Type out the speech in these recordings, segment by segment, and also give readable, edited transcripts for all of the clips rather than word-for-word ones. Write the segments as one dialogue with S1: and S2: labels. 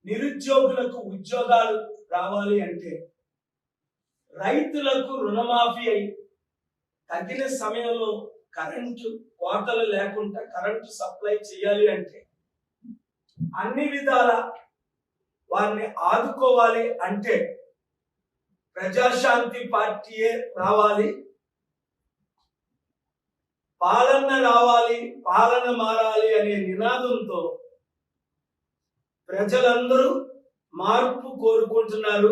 S1: నిరుద్యోగులకు ఉద్యోగాలు రావాలి అంటే, రైతులకు రుణమాఫీ అయి తగిన సమయంలో కరెంటు కోతలు లేకుండా కరెంటు సప్లై చేయాలి అంటే, అన్ని విధాల వారిని ఆదుకోవాలి అంటే ప్రజాశాంతి పార్టీయే రావాలి, పాలన రావాలి, పాలన మారాలి అనే నినాదంతో ప్రజలందరూ మార్పు కోరుకుంటున్నారు.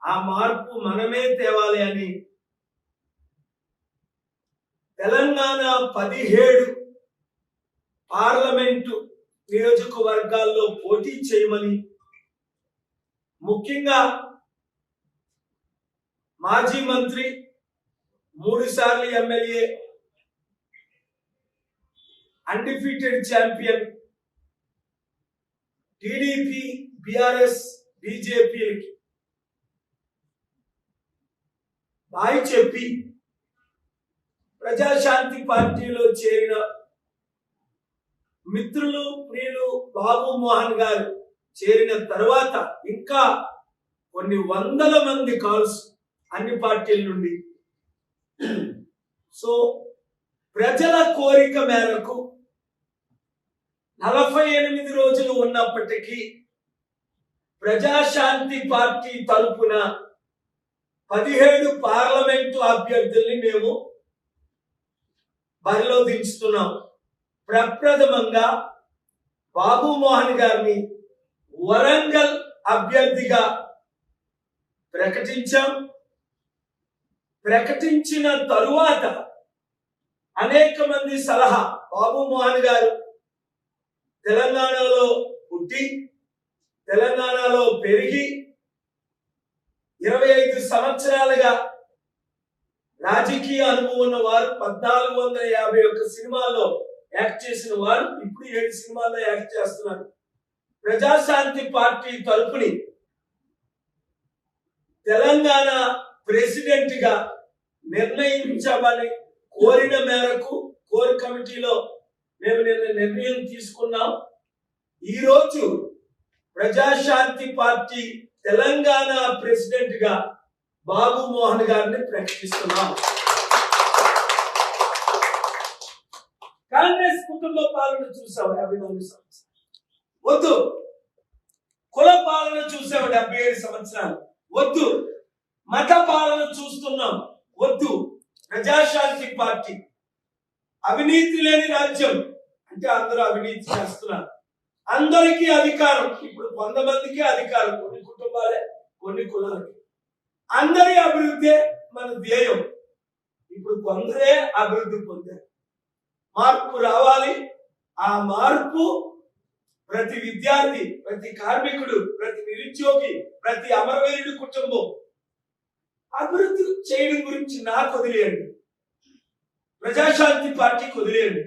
S1: ఆ మార్పు మనమే తేవాలి అని తెలంగాణ 17 పార్లమెంటు నియోజకవర్గాల్లో పోటీ చేయమని, ముఖ్యంగా మాజీ మంత్రి 3 సార్లు MLA undefeated champion TDP, BRS, బీజేపీకి బాయ్ చెప్పి ప్రజాశాంతి పార్టీలో చేరిన మిత్రులు ప్రియులు బాబు మోహన్ గారు చేరిన తర్వాత ఇంకా కొన్ని వందల మంది కాల్స్ అన్ని పార్టీల నుండి. సో ప్రజల కోరిక మేరకు 48 రోజులు ఉన్నప్పటికీ ప్రజాశాంతి పార్టీ తరపున 17 పార్లమెంటు అభ్యర్థుల్ని మేము బరిలో దించుతున్నాం. ప్రప్రథమంగా బాబు మోహన్ గారిని వరంగల్ అభ్యర్థిగా ప్రకటించాం. ప్రకటించిన తరువాత అనేక మంది సలహా, బాబు మోహన్ గారు తెలంగాణలో పుట్టి తెలంగాణలో పెరిగి 25 సంవత్సరాలుగా రాజకీయ అనుభవం ఉన్న వారు, 1451 సినిమాల్లో యాక్ట్ చేసిన వారు ఇప్పుడు 7 సినిమాల్లో యాక్ట్ చేస్తున్నారు. ప్రజాశాంతి పార్టీ తరపుని తెలంగాణ ప్రెసిడెంట్ గా నిర్ణయించమని కోరిన మేరకు కోర్ కమిటీలో మేము నిర్ణయం తీసుకున్నాం. ఈరోజు ప్రజాశాంతి పార్టీ తెలంగాణ ప్రెసిడెంట్ గా బాబు మోహన్ గారిని ప్రకటిస్తున్నాం. కాంగ్రెస్ కుటుంబ పాలన చూసాం 54 సంవత్సరాలు, వద్దు. కుల పాలన చూసాం 77 సంవత్సరాలు, వద్దు. మత పాలన చూస్తున్నాం, వద్దు. ప్రజాశాంతి పార్టీ అవినీతి లేని రాజ్యం అంటే అందరూ అవినీతి చేస్తున్నారు, అందరికీ అధికారం. ఇప్పుడు కొంతమందికి అధికారం, కొన్ని కుటుంబాలే, కొన్ని కులాలకి. అందరి అభివృద్ధి మన ధ్యేయం. ఇప్పుడు కొందరే అభివృద్ధి పొందారు. మార్పు రావాలి. ఆ మార్పు ప్రతి విద్యార్థి, ప్రతి కార్మికుడు, ప్రతి నిరుద్యోగి, ప్రతి అమరవీరుడి కుటుంబం అభివృద్ధి చేయడం గురించి నాకు వదిలేయండి, ప్రజాశాంతి పార్టీకి వదిలేయండి.